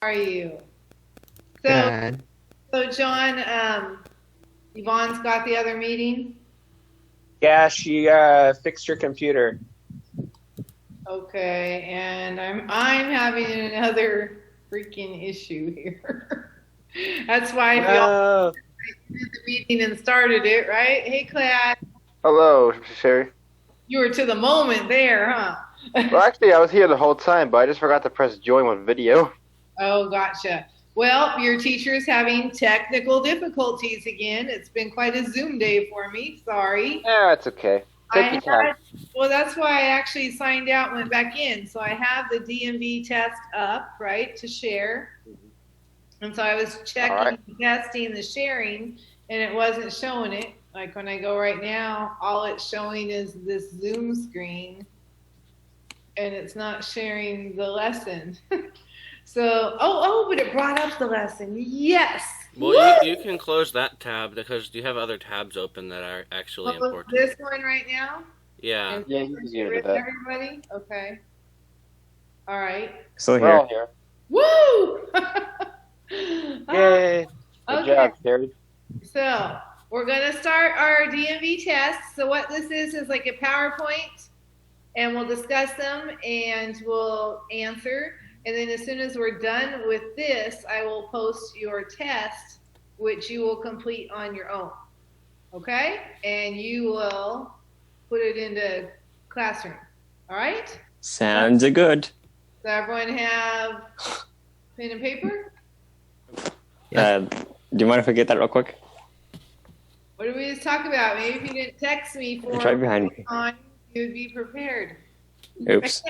Are you? So, Good. so John, Yvonne's got the other meeting. Yeah, she fixed her computer. Okay, and I'm having another freaking issue here. That's why we all No. did the meeting and started it, right? Hey, Clad, Hello, Sherry. you were to the moment there, huh? Well, actually, I was here the whole time, but I just forgot to press join with video. Oh, gotcha. Well, your teacher is having technical difficulties again. It's been quite a Zoom day for me. Sorry. Yeah, it's okay. Take your time. Well, that's why I actually signed out and went back in. So I have the DMV test up, right, to share. And so I was checking, testing the sharing, and it wasn't showing it. Like when I go right now, all it's showing is this Zoom screen, and it's not sharing the lesson. So, but it brought up the lesson. Yes. Well, you can close that tab because you have other tabs open that are actually important. This one right now? Yeah. Yeah, you can get rid of With that. everybody? Okay. All right. Still We're here. all here. Woo! Yay! Good Okay. job, Sherry. So we're gonna start our DMV test. So what this is like a PowerPoint, and we'll discuss them and we'll answer. And then as soon as we're done with this, I will post your test, which you will complete on your own. Okay? And you will put it into Classroom. All right? Sounds good. So everyone have pen and paper? Do you mind if I get that real quick? What did we just talk about? Maybe if you didn't text me for It's right behind me. time, you would be prepared. Oops.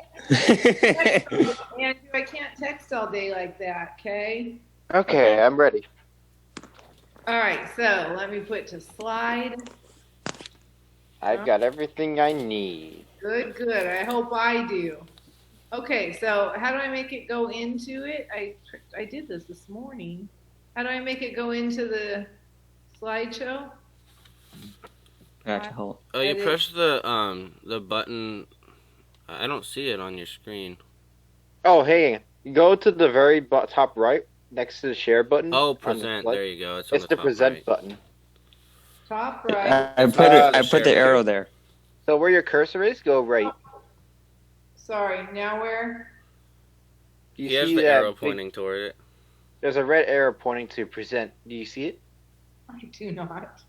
Andrew, I can't text all day like that, okay? Okay, I'm ready. All right, so let me put to slide. I've got everything I need. Good, good. I hope I do. Okay, so how do I make it go into it? I did this morning. How do I make it go into the slideshow? Gotcha. Hold Oh, you press the button. I don't see it on your screen. Oh, hey, go to the very top right next to the share button. Oh, present. There you go. It's on It's the top present right. button. Top on. right. I put I put the share arrow there. So where your cursor is, go right. Sorry, now where? Do you He has see the that arrow big- pointing toward it. There's a red arrow pointing to present. Do you see it? I do not.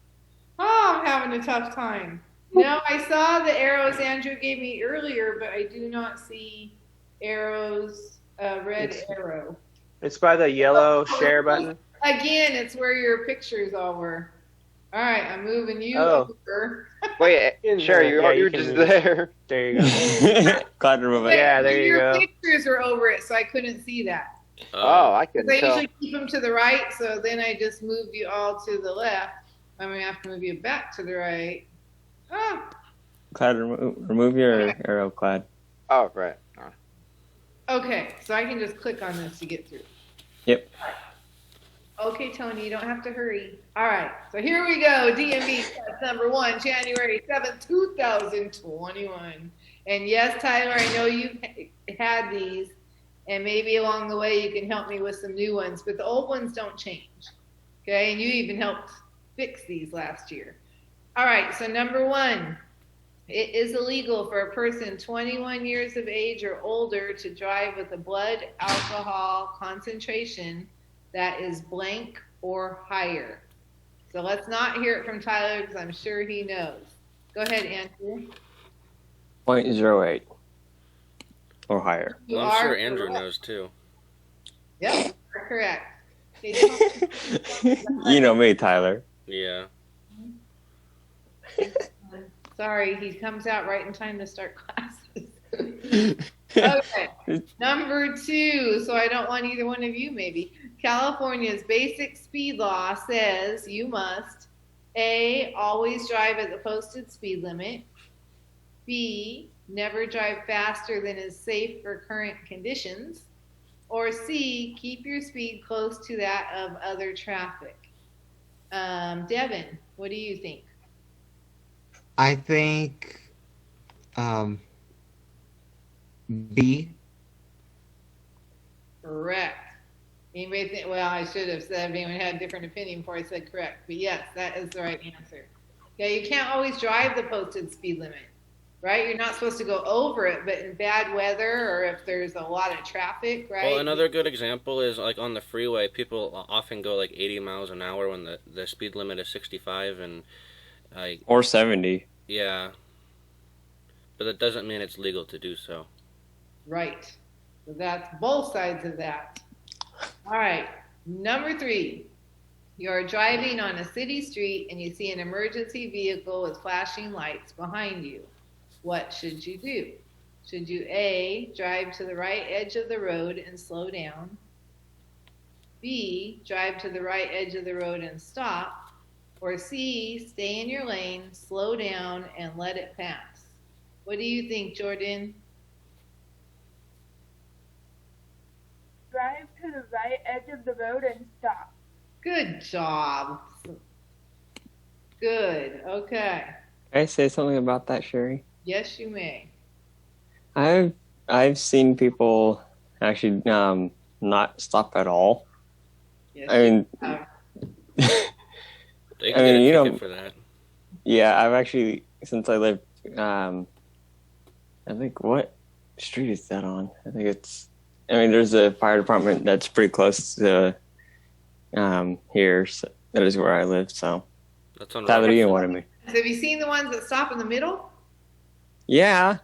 Oh, I'm having a tough time. No, I saw the arrows Andrew gave me earlier, but I do not see arrows, red arrow. It's by the yellow share button. Again, it's where your pictures all were. All right, I'm moving you Oh. over. Wait, In Sherry, there. Yeah, you you're can just move it. there. There you go. Glad to remove it. Yeah, there you Your go. pictures were over it, so I couldn't see that. Oh, I couldn't Because I tell. usually keep them to the right, so then I just moved you all to the left. I'm going to have to move you back to the right. Ah. Glad to remove your arrow, Glad. Oh, right. Okay, so I can just click on this to get through. Yep. Okay, Tony, you don't have to hurry. All right, so here we go. DMV test number 1, January 7th, 2021. And yes, Tyler, I know you've had these, and maybe along the way you can help me with some new ones, but the old ones don't change. Okay, and you even helped fix these last year. All right, so number 1. It is illegal for a person 21 years of age or older to drive with a blood alcohol concentration that is blank or higher. So let's not hear it from Tyler because I'm sure he knows. Go ahead, Andrew. 0.08 or higher. You Well, I'm are sure Andrew correct. knows too. Yep, you are correct. Okay, You know me, Tyler. Yeah. sorry, he comes out right in time to start classes. Okay, number 2, so I don't want either one of you maybe. California's basic speed law says you must A, always drive at the posted speed limit, B, never drive faster than is safe for current conditions, or C, keep your speed close to that of other traffic. Devin, what do you think? I think B. Correct. Anybody think, well, I should have said if anyone had a different opinion before I said correct. But yes, that is the right answer. Yeah, you can't always drive the posted speed limit, right? You're not supposed to go over it, but in bad weather or if there's a lot of traffic, right? Well, another good example is like on the freeway, people often go like 80 miles an hour when the speed limit is 65, and like Or 70. yeah, but that doesn't mean it's legal to do so. Right. So that's both sides of that. All right. Number 3. You're driving on a city street and you see an emergency vehicle with flashing lights behind you. What should you do? Should you A, drive to the right edge of the road and slow down? B, drive to the right edge of the road and stop? Or C, stay in your lane, slow down, and let it pass? What do you think, Jordan? Drive to the right edge of the road and stop. Good job. Good. Okay. Can I say something about that, Sherry? Yes, you may. I've seen people actually not stop at all. Yes, I mean, They I can mean, get you a know, ticket for that. yeah, I've actually, since I live, I think, what street is that on? I think I mean, there's a fire department that's pretty close to here. So that is where I live. So, That's on Tyler, Roadway. you know what I mean? Have you seen the ones that stop in the middle? Yeah.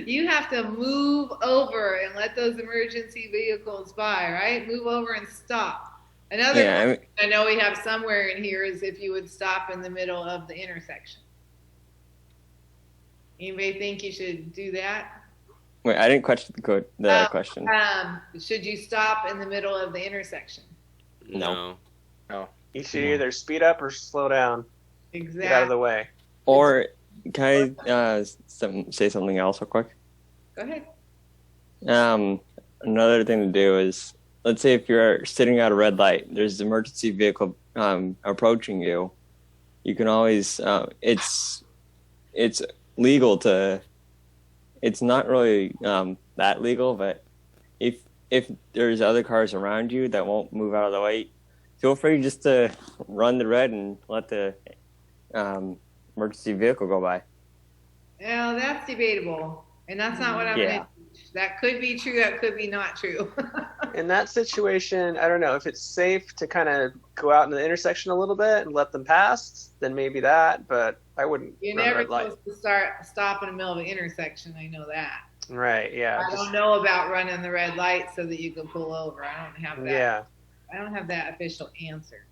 You have to move over and let those emergency vehicles by, right? Move over and stop. Another Yeah. one I know we have somewhere in here is if you would stop in the middle of the intersection. Anybody think you should do that? Wait, I didn't question the question. Should you stop in the middle of the intersection? No. You should either speed up or slow down. Exactly. Get out of the way. Or can I say something else real quick? Go ahead. Another thing to do is, let's say if you're sitting at a red light, there's an emergency vehicle approaching you. You can always it's legal to. It's not really that legal, but if there's other cars around you that won't move out of the way, feel free just to run the red and let the emergency vehicle go by. Well, that's debatable, and that's not what I'm Yeah. going to teach. That could be true. That could be not true. In that situation, I don't know if it's safe to kind of go out in the intersection a little bit and let them pass. Then maybe that, but I wouldn't. You're run never red light. supposed to stop in the middle of an intersection. I know that. Right? Yeah. I don't know about running the red light so that you can pull over. I don't have that. Yeah. I don't have that official answer.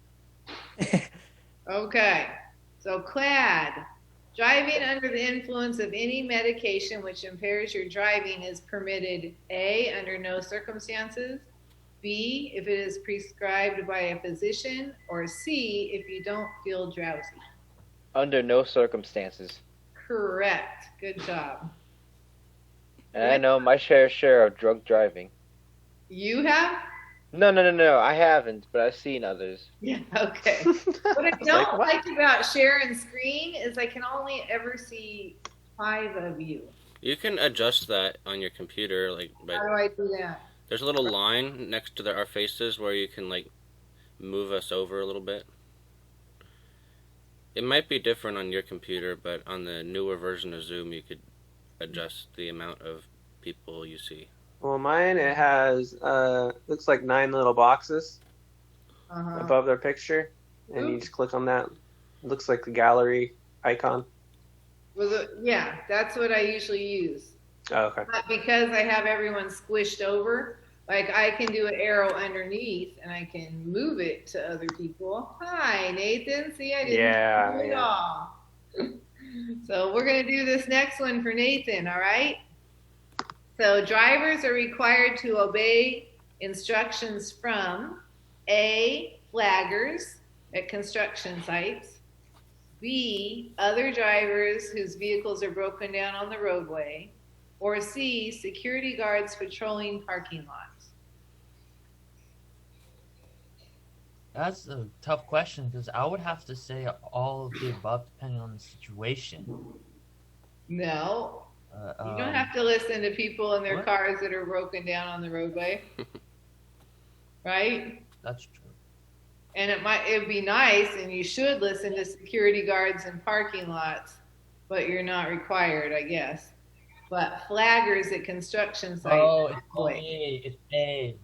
Okay. So, Clad, driving under the influence of any medication which impairs your driving is permitted A, under no circumstances, B, if it is prescribed by a physician, or C, if you don't feel drowsy. Under no circumstances. Correct. Good job. And I know my share of drunk driving. You have? No, I haven't, but I've seen others. Yeah, okay. What I don't like about share and screen is I can only ever see 5 of you. You can adjust that on your computer, like How do I do that? there's a little line next to our faces where you can like move us over a little bit. It might be different on your computer, but on the newer version of Zoom, you could adjust the amount of people you see. Well, mine it has looks like 9 little boxes above their picture, and you just click on that. It looks like the gallery icon. Yeah, that's what I usually use. Oh, okay. But because I have everyone squished over, like I can do an arrow underneath and I can move it to other people. Hi, Nathan. See, I didn't do it all. So we're going to do this next one for Nathan, all right? So drivers are required to obey instructions from A, flaggers at construction sites, B, other drivers whose vehicles are broken down on the roadway, or C, security guards patrolling parking lots. That's a tough question because I would have to say all of the above depending on the situation. No. You don't have to listen to people in their cars that are broken down on the roadway. right? That's true. And it'd be nice, and you should listen to security guards in parking lots, but you're not required, I guess. But flaggers at construction sites. Oh, it's A. It's A.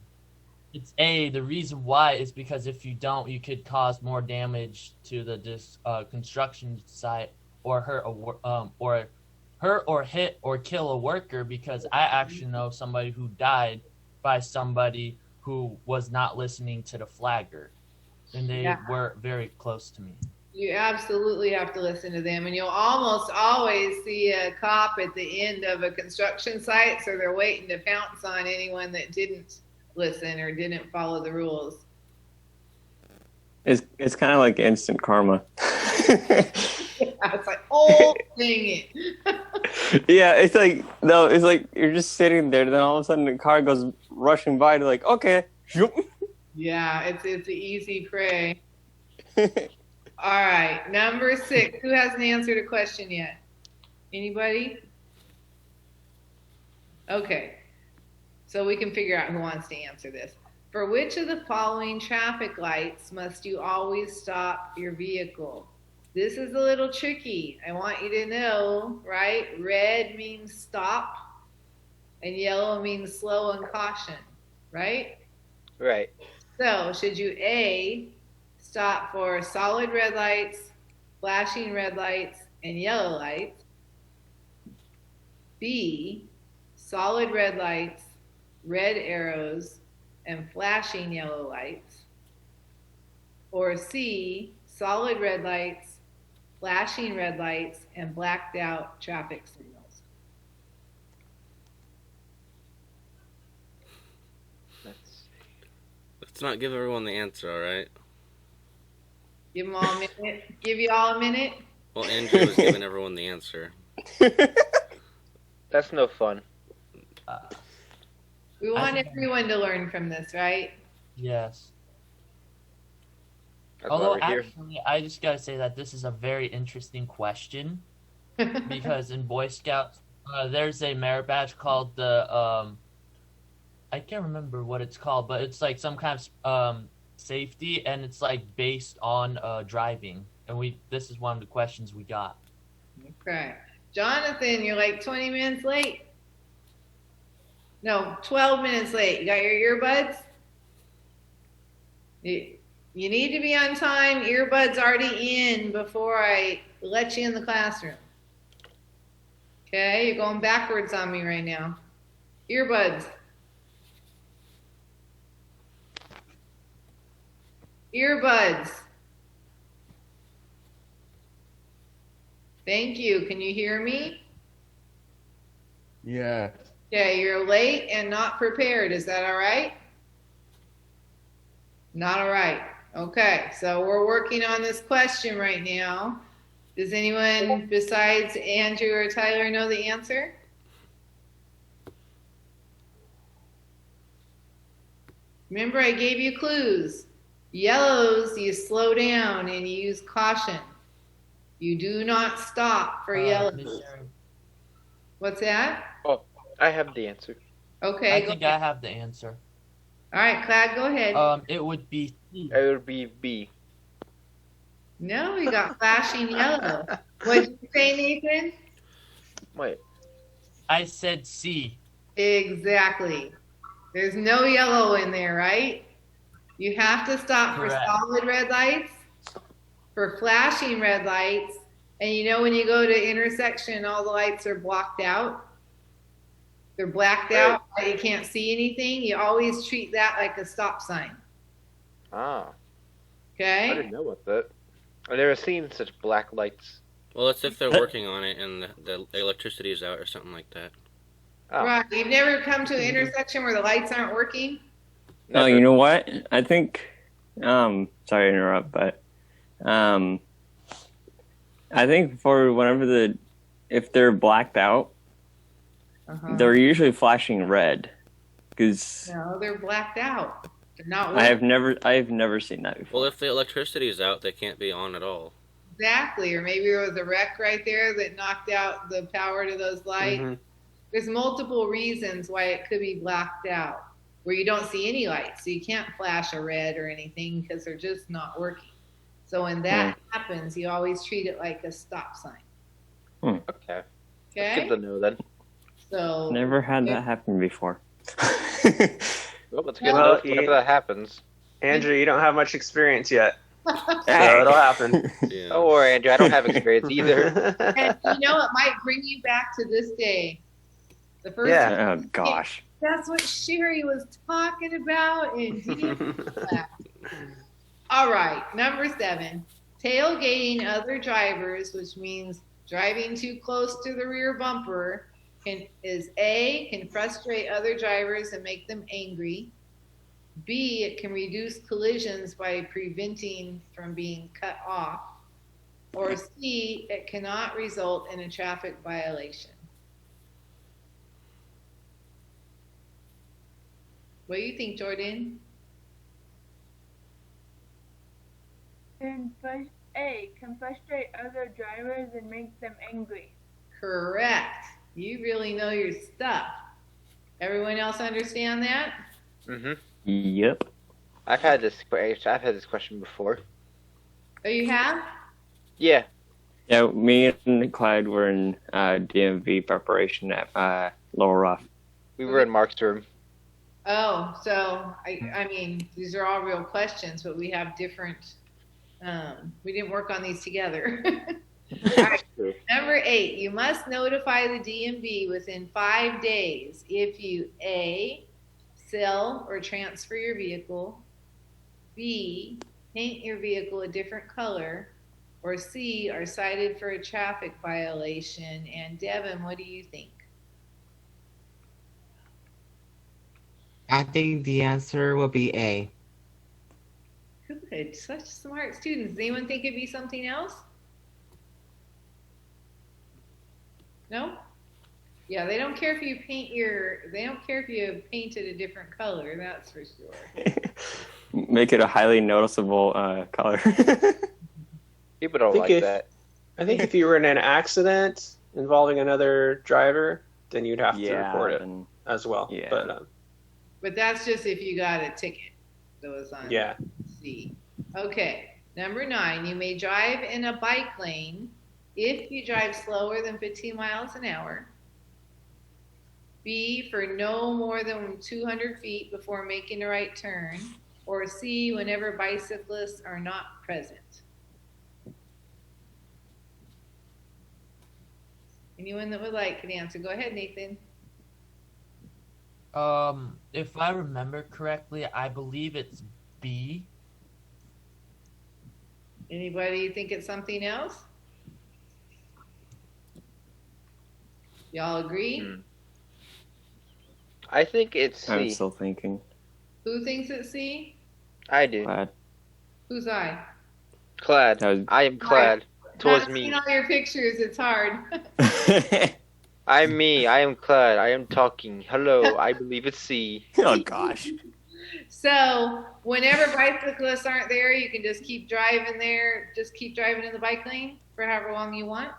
It's A. The reason why is because if you don't, you could cause more damage to the construction site, or hurt or hit or kill a worker. Because I actually know somebody who died by somebody who was not listening to the flagger, and they were very close to me. You absolutely have to listen to them, and you'll almost always see a cop at the end of a construction site, so they're waiting to pounce on anyone that didn't listen or didn't follow the rules. It's kind of like instant karma. It's like, oh, dang it. Yeah, it's like you're just sitting there, then all of a sudden the car goes rushing by, to like, okay. Yeah, it's an easy prey. All right, number 6. Who hasn't answered a question yet? Anybody? Okay, so we can figure out who wants to answer this. For which of the following traffic lights must you always stop your vehicle? This is a little tricky. I want you to know, right? Red means stop, and yellow means slow and caution, right? Right. So, should you A, stop for solid red lights, flashing red lights, and yellow lights? B, solid red lights, red arrows, and flashing yellow lights? Or C, solid red lights, flashing red lights, and blacked out traffic signals? Let's not give everyone the answer, all right? Give them all a minute. Give you all a minute. Well, Andrew was giving everyone the answer. That's no fun. We want everyone to learn from this, right? Yes. That's Although why we're here. actually, I just gotta say that this is a very interesting question because in Boy Scouts, there's a merit badge called the I can't remember what it's called, but it's like some kind of safety, and it's like based on driving. And this is one of the questions we got. Okay. Jonathan, you're like 20 minutes late. No, 12 minutes late. You got your earbuds? You need to be on time. Earbuds already in before I let you in the classroom. Okay, you're going backwards on me right now. Earbuds. Earbuds. Thank you. Can you hear me? Yeah. Okay, you're late and not prepared. Is that all right? Not all right. Okay, so we're working on this question right now. Does anyone besides Andrew or Tyler know the answer? Remember, I gave you clues. Yellows, you slow down and you use caution. You do not stop for yellows. What's that? Oh, I have the answer. Okay. I think I have the answer. All right, Clad, go ahead. It would be C. It would be B. No, you got flashing yellow. What did you say, Nathan? Wait. I said C. Exactly. There's no yellow in there, right? You have to stop for solid red lights, for flashing red lights, and you know when you go to intersection, all the lights are blocked out. They're blacked out, but you can't see anything. You always treat that like a stop sign. Ah. Okay? I didn't know about that. I've never seen such black lights. Well, it's if they're working on it and the electricity is out or something like that. Oh. Right. You've never come to an intersection where the lights aren't working? Oh, you know what? I think, sorry to interrupt, but I think for if they're blacked out, they're usually flashing red. No, they're blacked out. They're not working. I have never seen that before. Well, if the electricity is out, they can't be on at all. Exactly. Or maybe there was a wreck right there that knocked out the power to those lights. There's multiple reasons why it could be blacked out. where you don't see any lights. So you can't flash a red or anything because they're just not working. So when that happens, you always treat it like a stop sign. Okay. Okay? Good to know then. So Never had that happen before. Well, that's good to know whenever that happens. Andrew, you don't have much experience yet. So Hey. it'll happen. Yeah. Don't worry, Andrew. I don't have experience either. And you know, it might bring you back to this day. The first Yeah. Oh gosh. That's what Sherry was talking about in DMV class. All right, number 7. Tailgating other drivers, which means driving too close to the rear bumper, can frustrate other drivers and make them angry. B, it can reduce collisions by preventing from being cut off. Or C, it cannot result in a traffic violation. What do you think, Jordan? A, can frustrate other drivers and make them angry. Correct. You really know your stuff. Everyone else understand that? Yep. I've had this question before. Oh, you have? Yeah. Yeah, me and Clyde were in DMV preparation at Lower Rough. We were in Mark's room. Oh, so I mean, these are all real questions, but we have different. We didn't work on these together. All right. Number 8, you must notify the DMV within 5 days if you A, sell or transfer your vehicle, B, paint your vehicle a different color, or C, are cited for a traffic violation. And Devin, what do you think? I think the answer will be A. Good, such smart students. Does anyone think it'd be something else? No? Yeah, they don't care if you they don't care if you painted a different color, that's for sure. Make it a highly noticeable color. People don't like that. I think if you were in an accident involving another driver, then you'd have to report it as well. Yeah. But that's just if you got a ticket. So it's on C. Okay. Number 9, you may drive in a bike lane if you drive slower than 15 miles an hour. B, for no more than 200 feet before making a right turn. Or C, whenever bicyclists are not present. Anyone that would like can answer. Go ahead, Nathan. If I remember correctly, I believe it's B. Anybody think it's something else? Y'all agree? I think it's C. I'm still thinking. Who thinks it's C? I do. Clad. Who's I? Clad. I am clad. Towards Not me. seeing all your pictures, it's hard. I'm me. I am clad. I am talking. Hello. I believe it's C. Oh gosh. So whenever bicyclists aren't there, you can just keep driving there. Just keep driving in the bike lane for however long you want.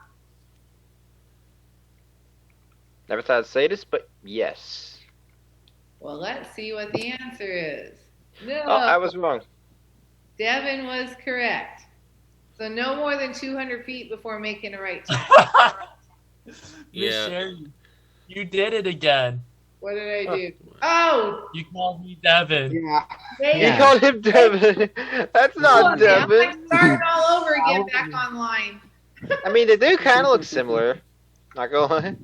Never thought I'd say this, but yes. Well, let's see what the answer is. No. Oh, I was wrong. Devin was correct. So no more than 200 feet before making a right turn. Yeah. Sherry, you did it again. What did I do? Oh! You called me Devin. Yeah. You called him Devin. That's not Devin. I'm starting all over again back online. I mean, they do kind of look similar. Not gonna lie.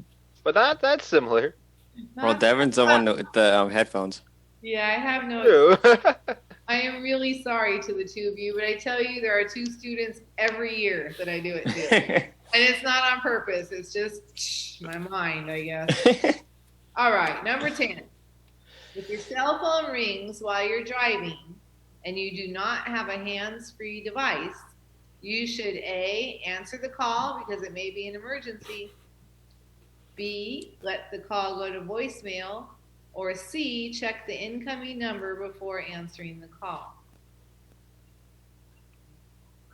But that's similar. Well, Devin's the one with the headphones. Yeah, I have no. True. I am really sorry to the two of you, but I tell you, there are 2 students every year that I do it to. And it's not on purpose. It's just my mind, I guess. All right, number 10. If your cell phone rings while you're driving and you do not have a hands-free device, you should A, answer the call because it may be an emergency. B, let the call go to voicemail. Or C, check the incoming number before answering the call.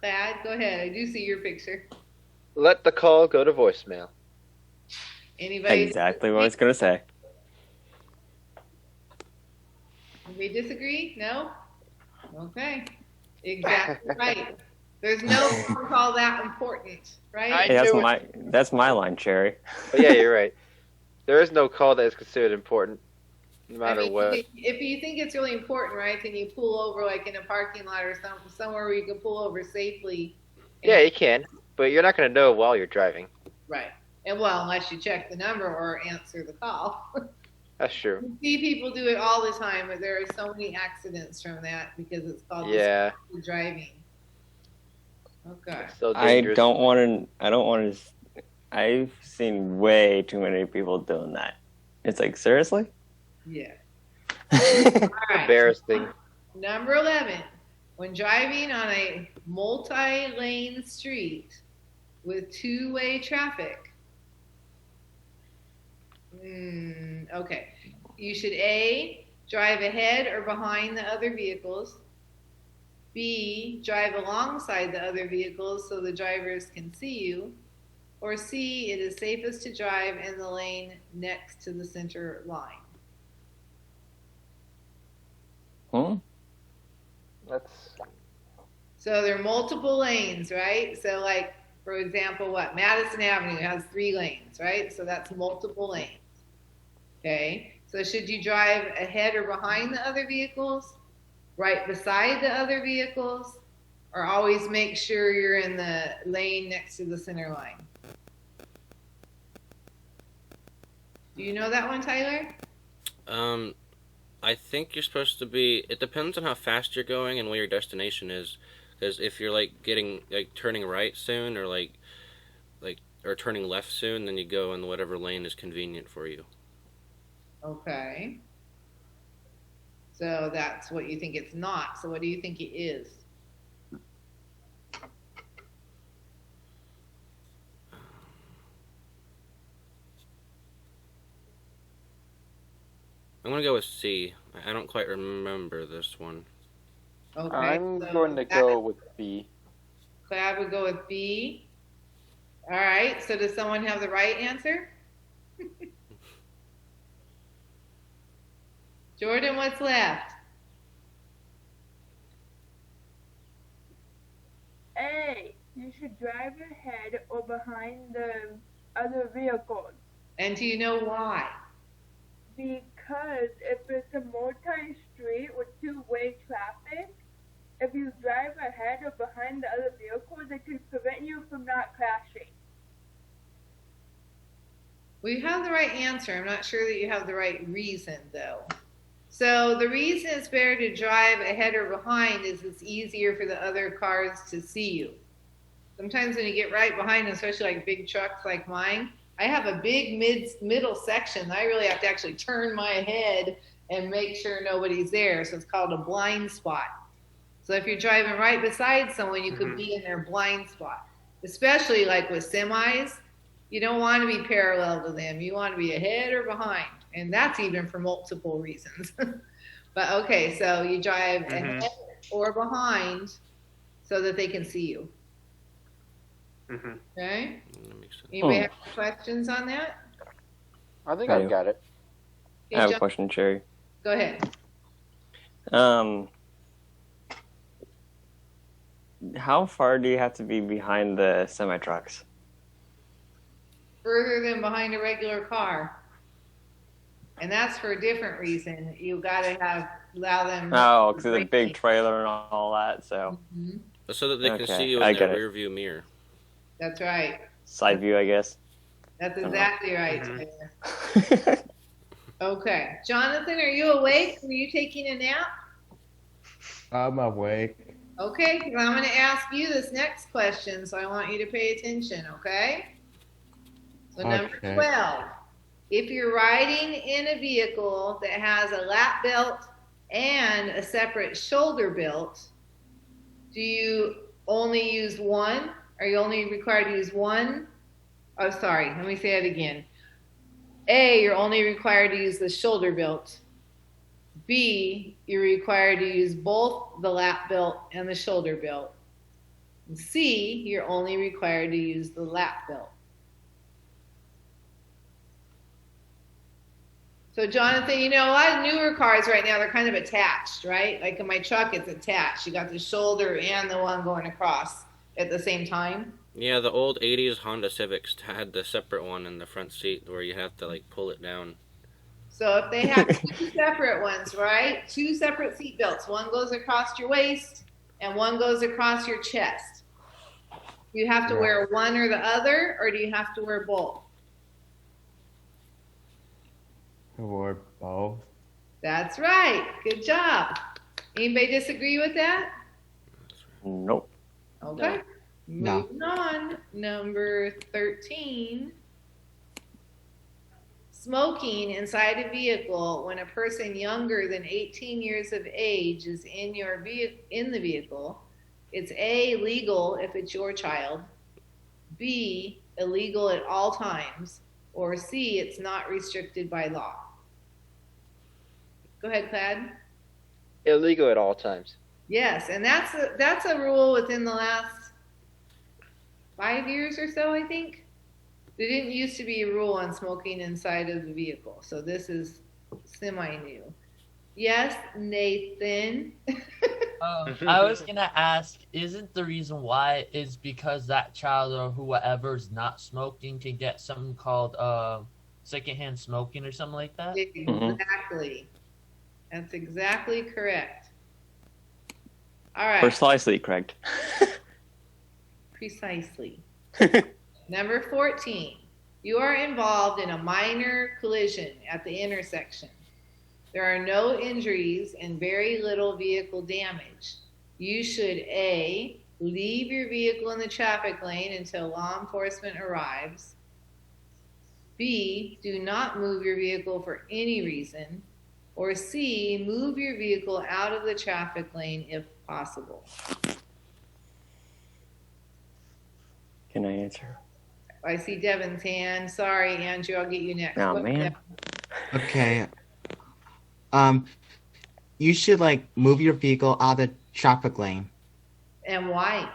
Thad, go ahead. I do see your picture. Let the call go to voicemail. Anybody? Exactly what I was going to say. We disagree? No? Okay. Exactly right. There's no call that important, right? Hey, that's my line, Cherry. But yeah, you're right. There is no call that is considered important, no matter what. If you think it's really important, right, then you pull over like in a parking lot or somewhere where you can pull over safely. Yeah, you can, but you're not going to know while you're driving. Right. And well, unless you check the number or answer the call. That's true. You see people do it all the time, but there are so many accidents from that because it's called distracted driving. Okay. So I don't want to. I've seen way too many people doing that. It's like, seriously? Yeah. All right. Embarrassing. Number 11. When driving on a multi-lane street with two-way traffic. Okay. You should A, drive ahead or behind the other vehicles. B, drive alongside the other vehicles so the drivers can see you. Or C, it is safest to drive in the lane next to the center line. So there are multiple lanes, right? So like, for example, Madison Avenue has 3 lanes, right? So that's multiple lanes. Okay. So should you drive ahead or behind the other vehicles? Right beside the other vehicles? Or always make sure you're in the lane next to the center line? Do you know that one, Tyler? I think you're supposed to be. It depends on how fast you're going and where your destination is. Because if you're like turning right soon, or or turning left soon, then you go in whatever lane is convenient for you. Okay. So that's what you think it's not. So what do you think it is? I'm going to go with C. I don't quite remember this one. Okay. I'm going to go with B. Clad would go with B. All right. So does someone have the right answer? Jordan, what's left? A, you should drive ahead or behind the other vehicles. And do you know why? Because if it's a multi-street with two-way traffic, if you drive ahead or behind the other vehicles, it can prevent you from not crashing. Well, you have the right answer. I'm not sure that you have the right reason, though. So the reason it's better to drive ahead or behind is it's easier for the other cars to see you. Sometimes when you get right behind, especially like big trucks like mine, I have a big middle section. I really have to actually turn my head and make sure nobody's there. So it's called a blind spot. So if you're driving right beside someone, you could be in their blind spot. Especially like with semis, you don't want to be parallel to them. You want to be ahead or behind. And that's even for multiple reasons. But okay, so you drive ahead or behind so that they can see you. Okay? That makes sense. Anybody have questions on that? I think I've got it. I have a question, Cherry. Go ahead. How far do you have to be behind the semi-trucks? Further than behind a regular car. And that's for a different reason. You got to allow them. Oh, because of the big trailer and all that. So. So that they can see you in their rear view mirror. That's right. Side view, I guess. That's exactly right. Okay. Jonathan, are you awake? Were you taking a nap? I'm awake. Okay, because I'm going to ask you this next question, so I want you to pay attention, okay? So number 12. If you're riding in a vehicle that has a lap belt and a separate shoulder belt, do you only use one? Are you only required to use one? Oh, sorry. Let me say it again. A, you're only required to use the shoulder belt. B, you're required to use both the lap belt and the shoulder belt. And C, you're only required to use the lap belt. So Jonathan, you know, a lot of newer cars right now, they're kind of attached, right? Like in my truck, it's attached. You got the shoulder and the one going across at the same time. Yeah, the old 80s Honda Civics had the separate one in the front seat where you have to like pull it down. So if they have two separate ones, right? Two separate seat belts. One goes across your waist and one goes across your chest. You have to wear one or the other, or do you have to wear both? Or both. That's right. Good job. Anybody disagree with that? Nope. Okay. No. Moving on. Number 13. Smoking inside a vehicle when a person younger than 18 years of age is in the vehicle. It's A, legal if it's your child. B, illegal at all times. Or C, it's not restricted by law. Go ahead, Clad. Illegal at all times. Yes, and that's a rule within the last 5 years or so, I think. There didn't used to be a rule on smoking inside of the vehicle, so this is semi-new. Yes, Nathan. I was gonna ask, isn't the reason why is because that child or whoever's not smoking can get something called secondhand smoking or something like that? Exactly. That's exactly correct. All right. Precisely correct. Precisely. Number 14. You are involved in a minor collision at the intersection. There are no injuries and very little vehicle damage. You should A, leave your vehicle in the traffic lane until law enforcement arrives. B, do not move your vehicle for any reason. Or C, move your vehicle out of the traffic lane if possible. Can I answer? I see Devin's hand. Sorry, Andrew, I'll get you next. Oh, Go man. Devin. Okay. You should like move your vehicle out of the traffic lane. And why?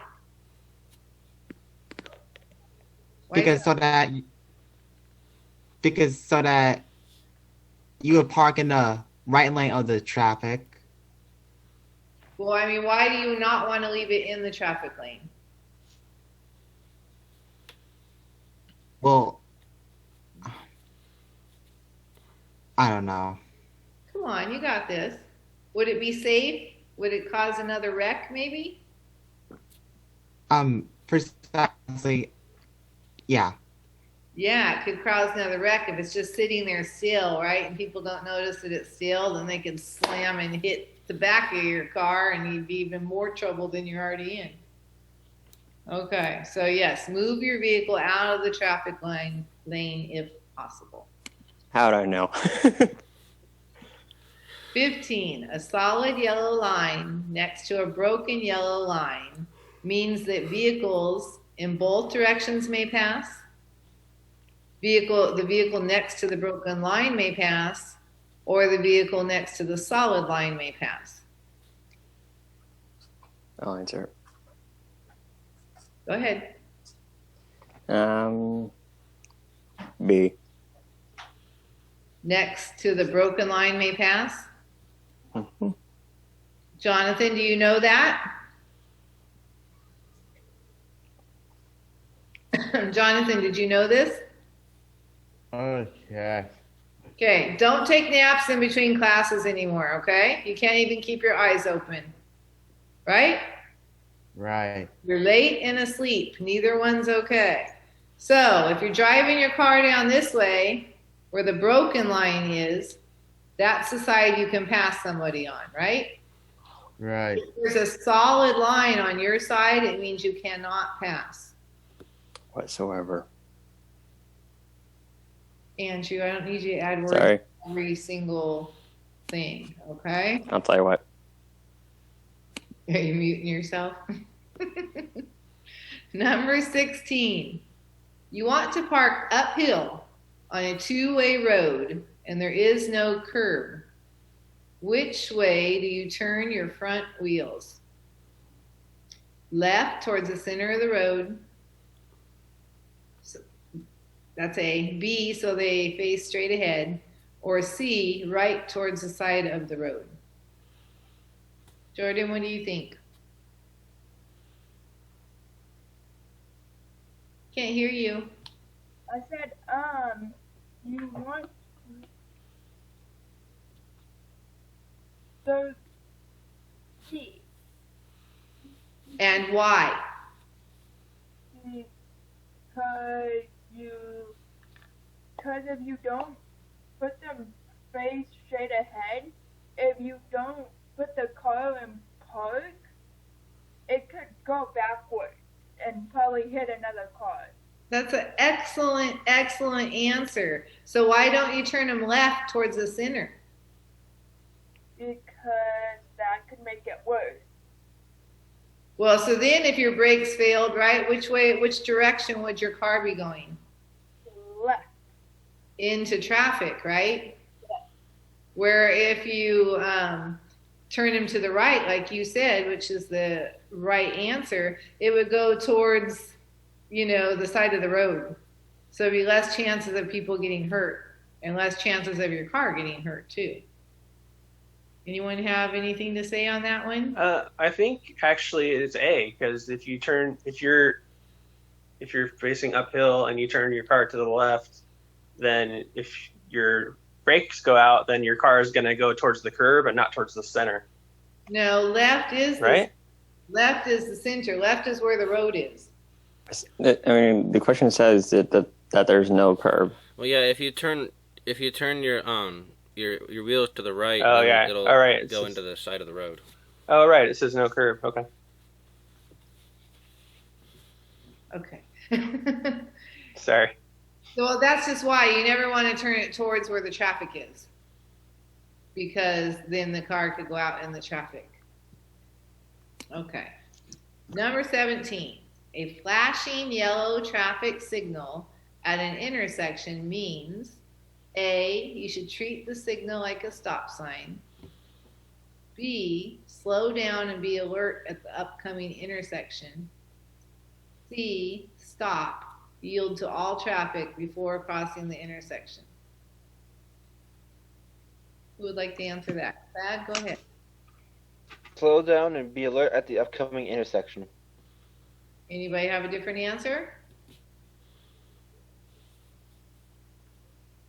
Because so that you would park in the right lane of the traffic. Well, I mean, why do you not want to leave it in the traffic lane? Well, I don't know. Come on, you got this. Would it be safe? Would it cause another wreck, maybe? Precisely, yeah. Yeah, it could cause another wreck if it's just sitting there still, right? And people don't notice that it's still, then they can slam and hit the back of your car and you'd be even more trouble than you're already in. Okay, so yes, move your vehicle out of the traffic lane if possible. How'd I know? 15, a solid yellow line next to a broken yellow line means that vehicles in both directions may pass. The vehicle next to the broken line may pass, or the vehicle next to the solid line may pass. I'll answer. Go ahead. B. Next to the broken line may pass. Mm-hmm. Jonathan, do you know that? Jonathan, did you know this? Okay. Okay, don't take naps in between classes anymore, okay? You can't even keep your eyes open, right? Right. You're late and asleep. Neither one's okay. So if you're driving your car down this way, where the broken line is, that's the side you can pass somebody on, right? Right. If there's a solid line on your side, it means you cannot pass. Whatsoever. Andrew, I don't need you to add words Sorry. to every single thing, okay? I'll tell you what. Are you muting yourself? Number 16. You want to park uphill on a two-way road and there is no curb. Which way do you turn your front wheels? Left towards the center of the road. So that's A. B, so they face straight ahead. Or C, right towards the side of the road? Jordan, what do you think? Can't hear you. I said, you want the C. And why? Because if you don't put them face straight ahead, if you don't put the car in park, it could go backwards and probably hit another car. That's an excellent, excellent answer. So why don't you turn them left towards the center? Because that could make it worse. Well, so then if your brakes failed, right, which direction would your car be going? Left. Into traffic, right? Yes. Where if you turn them to the right, like you said, which is the right answer, it would go towards, the side of the road. So it'd be less chances of people getting hurt and less chances of your car getting hurt too. Anyone have anything to say on that one? I think actually it's A, because if you're facing uphill and you turn your car to the left, then if your brakes go out, then your car is going to go towards the curb and not towards the center. No, left is right. Left is the center. Left is where the road is. I mean, the question says that there's no curb. Well, yeah, if you turn your wheels to the right, oh yeah, it'll all right. go into the side of the road. Oh right, it says no curb. Okay. Okay. Sorry. Well, that's just why you never want to turn it towards where the traffic is, because then the car could go out in the traffic. Okay. Number 17. A flashing yellow traffic signal at an intersection means A, you should treat the signal like a stop sign. B, slow down and be alert at the upcoming intersection. C, stop, yield to all traffic before crossing the intersection. Who would like to answer that? Thad, go ahead. Slow down and be alert at the upcoming intersection. Anybody have a different answer?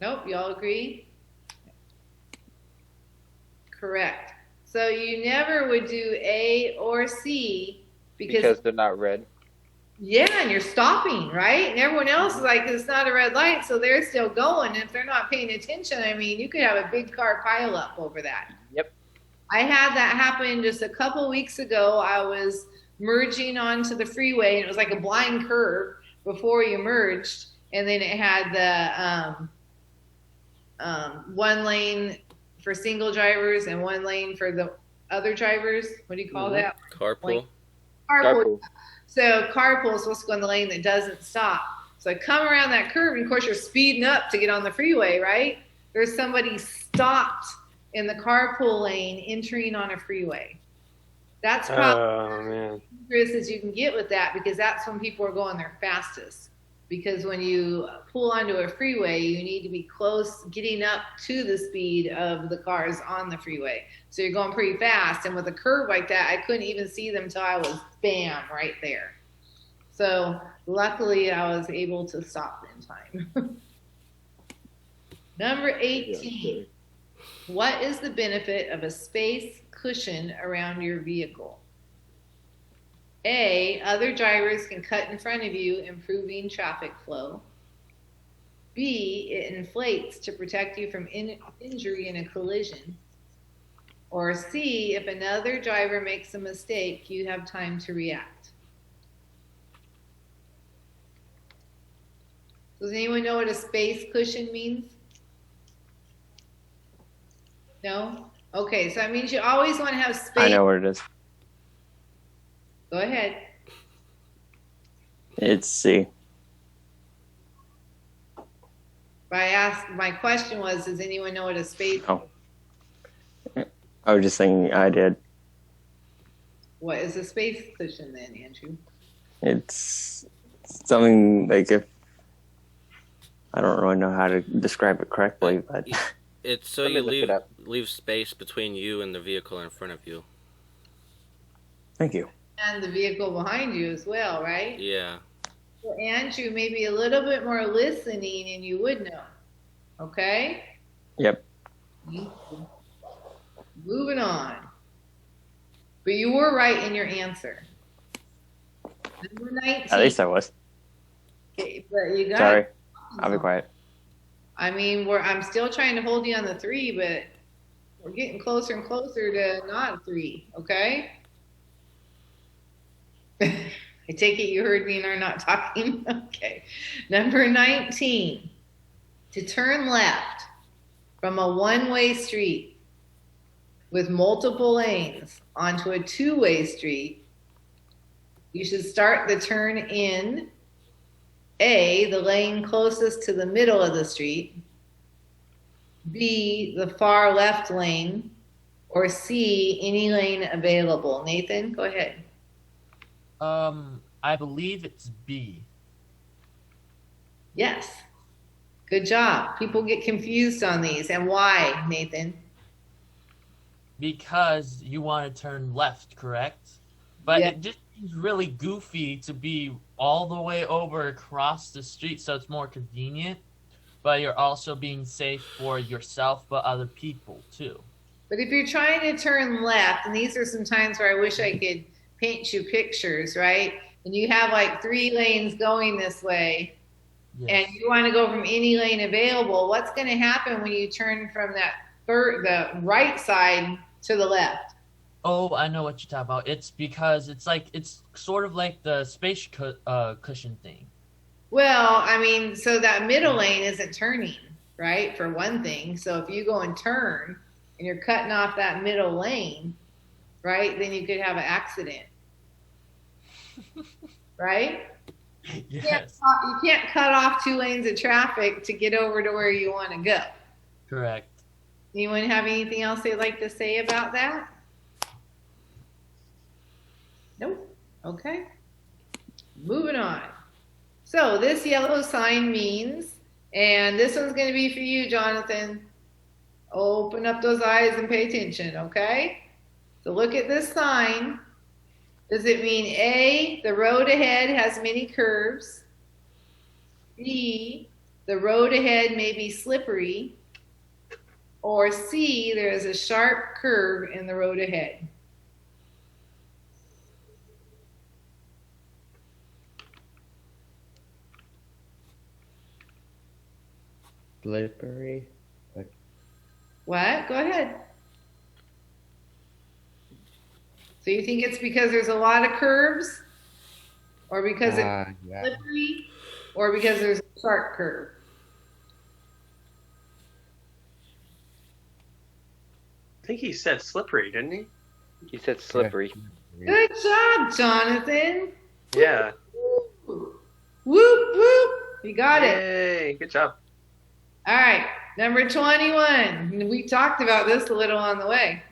Nope, y'all agree? Correct. So you never would do A or C Because they're not red. Yeah, and you're stopping, right? And everyone else is like, it's not a red light, so they're still going. And if they're not paying attention, I mean, you could have a big car pile up over that. Yep. I had that happen just a couple weeks ago. I was merging onto the freeway, and it was like a blind curve before you merged, and then it had the one lane for single drivers and one lane for the other drivers. What do you call that? Carpool. Carpool. So carpool is supposed to go in the lane that doesn't stop. So I come around that curve, and of course you're speeding up to get on the freeway, right? There's somebody stopped in the carpool lane entering on a freeway. That's probably as dangerous as you can get with that, because that's when people are going their fastest. Because when you pull onto a freeway, you need to be close, getting up to the speed of the cars on the freeway. So you're going pretty fast. And with a curve like that, I couldn't even see them till I was bam right there. So luckily I was able to stop in time. Number 18. What is the benefit of a space cushion around your vehicle? A, other drivers can cut in front of you, improving traffic flow. B, it inflates to protect you from injury in a collision. Or C, if another driver makes a mistake, you have time to react. Does anyone know what a space cushion means? No? Okay, so that means you always want to have space. I know what it is. Go ahead. It's C. My question was, does anyone know what a space? Oh. I was just thinking I did. What is a space cushion then, Andrew? It's something like, if I don't really know how to describe it correctly, but It's so Let me you look it up. leave space between you and the vehicle in front of you. Thank you. And the vehicle behind you as well, right? Yeah. So Andrew, maybe a little bit more listening and you would know. Okay? Yep. Moving on. But you were right in your answer. Number 19. At least I was. Okay, but you got Sorry. it. I'll be quiet. I mean, I'm still trying to hold you on the 3, but we're getting closer and closer to not 3, okay? I take it you heard me and are not talking? Okay. Number 19. To turn left from a one-way street with multiple lanes onto a two-way street, you should start the turn in A, the lane closest to the middle of the street, B, the far left lane, or C, any lane available. Nathan, go ahead. I believe it's B. Yes. Good job. People get confused on these. And why, Nathan? Because you want to turn left, correct? But Yeah. it just seems really goofy to be all the way over across the street, so it's more convenient. But you're also being safe for yourself, but other people too. But if you're trying to turn left, and these are some times where I wish I could paint you pictures, right? And you have like 3 lanes going this way, Yes. and you want to go from any lane available, what's going to happen when you turn from the right side to the left? Oh, I know what you're talking about. It's because it's sort of like the space cushion thing. Well, I mean, so that middle lane isn't turning, right? For one thing. So if you go and turn and you're cutting off that middle lane, right, then you could have an accident. Right? Yes. You can't cut off 2 lanes of traffic to get over to where you want to go. Correct. Anyone have anything else they'd like to say about that? Nope. Okay. Moving on. So this yellow sign means, and this one's going to be for you, Jonathan. Open up those eyes and pay attention, okay? So look at this sign. Does it mean A, the road ahead has many curves? B, the road ahead may be slippery? Or C, there is a sharp curve in the road ahead? Slippery. What? Go ahead. So you think it's because there's a lot of curves? Or because it's Yeah. slippery? Or because there's a sharp curve? I think he said slippery, didn't he? He said slippery. Good job, Jonathan. Yeah. Whoop, whoop. You got it. Yay, good job. All right, number 21. We talked about this a little on the way.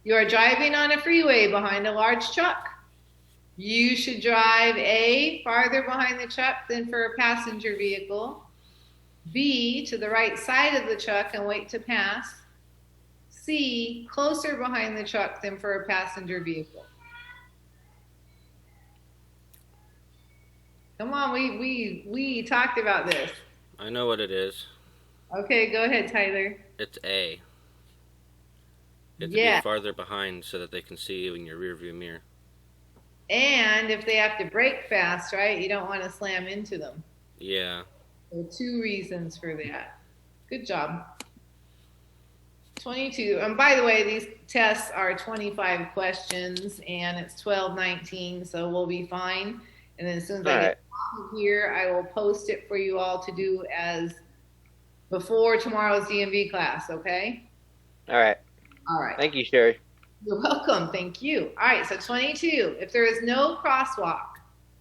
You are driving on a freeway behind a large truck. You should drive A, farther behind the truck than for a passenger vehicle. B, to the right side of the truck and wait to pass. C, closer behind the truck than for a passenger vehicle. Come on, we talked about this. I know what it is. Okay, go ahead, Tyler. It's A. You have to Yeah. be farther behind so that they can see you in your rearview mirror. And if they have to brake fast, right, you don't want to slam into them. Yeah. So 2 reasons for that. Good job. 22. And by the way, these tests are 25 questions, and it's 12:19, so we'll be fine. And then as soon as I get off of here, I will post it for you all to do as before tomorrow's DMV class, okay? All right. All right. Thank you, Sherry. You're welcome. Thank you. All right, so 22. If there is no crosswalk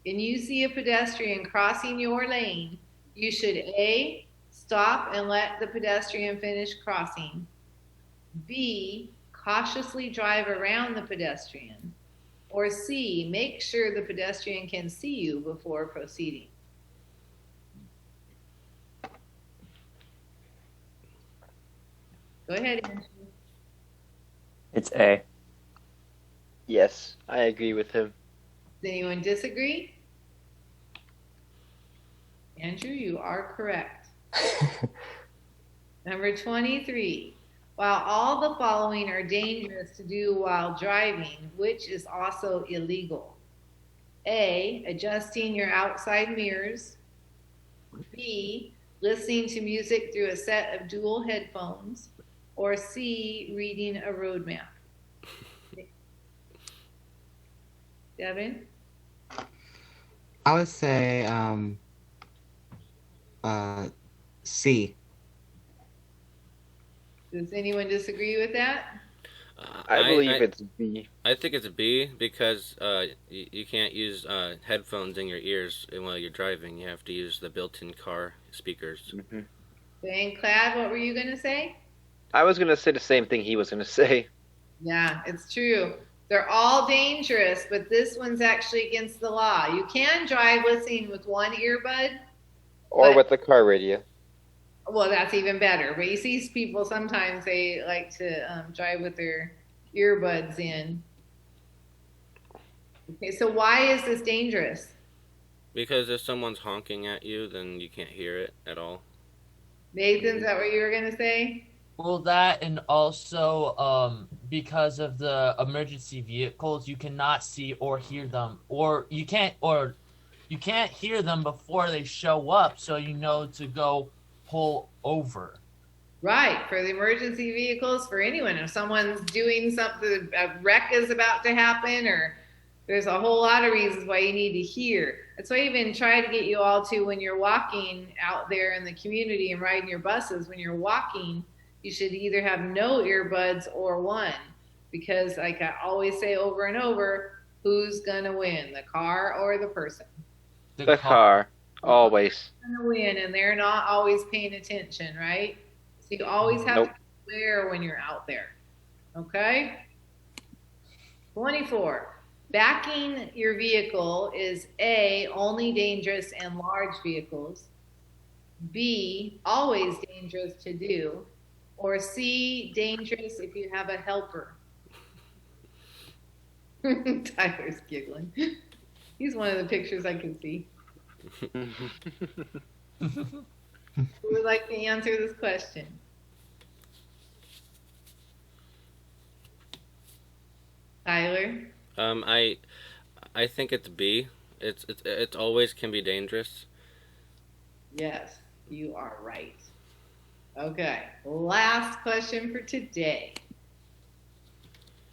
and you see a pedestrian crossing your lane, you should A, stop and let the pedestrian finish crossing. B, cautiously drive around the pedestrian. Or C, make sure the pedestrian can see you before proceeding. Go ahead, Andrew. It's A. Yes, I agree with him. Does anyone disagree? Andrew, you are correct. Number 23. While all the following are dangerous to do while driving, which is also illegal? A, adjusting your outside mirrors. B, listening to music through a set of dual headphones. Or C, reading a road map. Devin? I would say C. Does anyone disagree with that? I believe it's B. I think it's B because you can't use headphones in your ears while you're driving. You have to use the built-in car speakers. Mm-hmm. And Clad, what were you going to say? I was going to say the same thing he was going to say. Yeah, it's true. They're all dangerous, but this one's actually against the law. You can drive listening with one earbud. Or with the car radio. Well, that's even better. But you see people sometimes they like to drive with their earbuds in. Okay, so why is this dangerous? Because if someone's honking at you, then you can't hear it at all. Nathan, is that what you were going to say? Well, that and also because of the emergency vehicles, you cannot see or hear them, or you can't hear them before they show up, so you know to go pull over. Right, for the emergency vehicles, for anyone. If someone's doing something, a wreck is about to happen, or there's a whole lot of reasons why you need to hear. That's why I even try to get you all to, when you're walking out there in the community and riding your buses, when you're walking, you should either have no earbuds or one. Because like I always say over and over, who's going to win, the car or the person? The car. Always. Going to win, and they're not always paying attention, right? So you always have to be aware when you're out there. Okay? 24. Backing your vehicle is A, only dangerous in large vehicles. B, always dangerous to do. Or C, dangerous if you have a helper. Tyler's giggling. He's one of the pictures I can see. Who would like to answer this question? Tyler? I think it's B. It always can be dangerous. Yes, you are right. Okay, last question for today.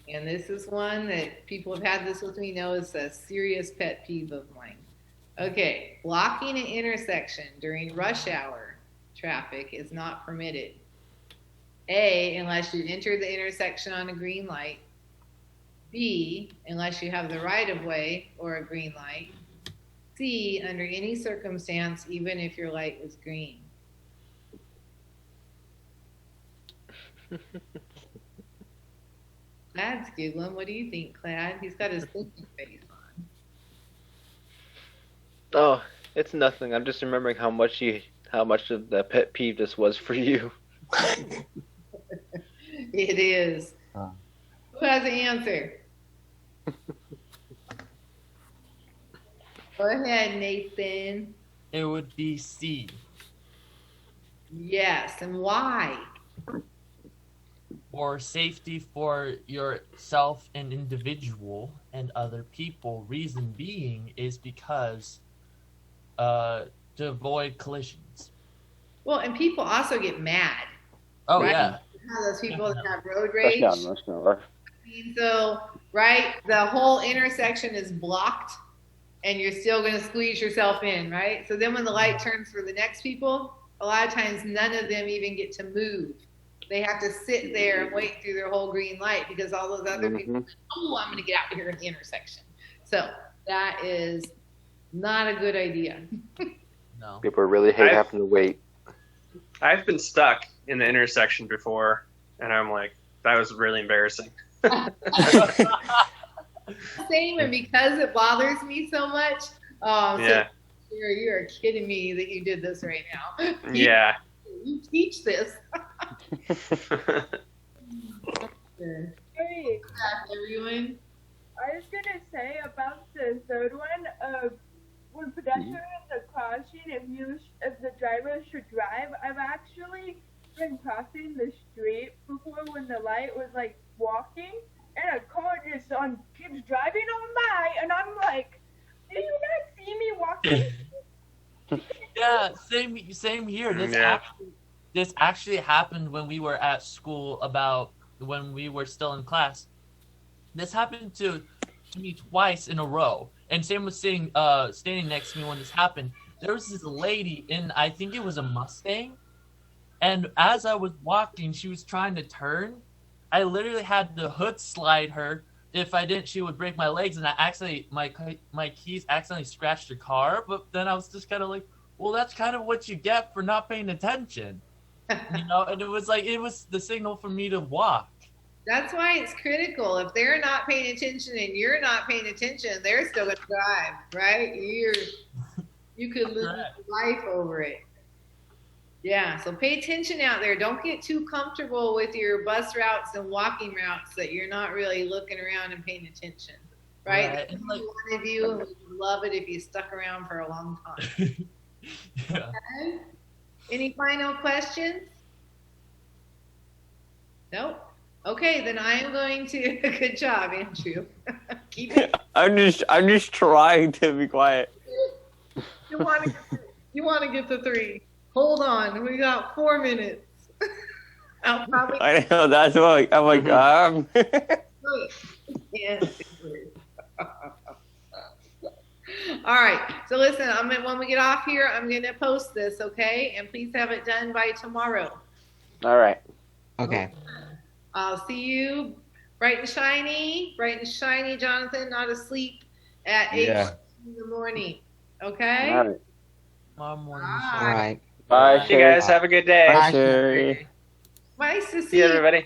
And this is one that people have had this with me know is a serious pet peeve of mine. Okay, blocking an intersection during rush hour traffic is not permitted. A, unless you enter the intersection on a green light. B, unless you have the right of way or a green light. C, under any circumstance, even if your light is green. Clad's giggling. What do you think, Clad? He's got his thinking face on. Oh, it's nothing. I'm just remembering how much of the pet peeve this was for you. It is. Who has the answer? Go ahead, Nathan. It would be C. Yes, and why? For safety for yourself and individual and other people. Reason being is because to avoid collisions. Well, and people also get mad. Oh, right? yeah. You know, those people that have road rage. Rush So, right, the whole intersection is blocked and you're still going to squeeze yourself in, right? So then when the light turns for the next people, a lot of times none of them even get to move. They have to sit there and wait through their whole green light because all those other people, oh, I'm going to get out here in the intersection. So that is not a good idea. No. People really hate having to wait. I've been stuck in the intersection before, and I'm like, that was really embarrassing. Same, and because it bothers me so much, Yeah. so you're kidding me that you did this right now. Yeah. You teach this. Hey, Everyone. I was gonna say about the third one of when pedestrians are crossing, if the driver should drive. I've actually been crossing the street before when the light was like walking, and a car just keeps driving on by, and I'm like, do you not see me walking? Yeah, same here. Yeah. This actually happened when we were at school when we were still in class. This happened to me twice in a row. And Sam was standing next to me when this happened. There was this lady in, I think it was a Mustang. And as I was walking, she was trying to turn. I literally had to hood slide her. If I didn't, she would break my legs. And my keys accidentally scratched her car. But then I was just kind of like, well, that's kind of what you get for not paying attention. And it was the signal for me to walk. That's why it's critical. If they're not paying attention and you're not paying attention, they're still going to drive, right? You could lose your life over it. Yeah, so pay attention out there. Don't get too comfortable with your bus routes and walking routes that you're not really looking around and paying attention, right? And One of you, and we would love it if you stuck around for a long time. Yeah. Okay? Any final questions? Nope. Okay, then I am going to. Good job, Andrew. Keep it. I'm just trying to be quiet. You want to get the 3. Hold on, we got 4 minutes. I'll probably. I know that's what I'm like. Yeah. All right. So listen, when we get off here, I'm gonna post this, okay? And please have it done by tomorrow. All right. Okay. I'll see you bright and shiny, Jonathan, not asleep at 8 in the morning. Okay? All right. Tomorrow morning. All right. Bye, You guys have a good day. Bye, Sherry. Nice to see See you, everybody.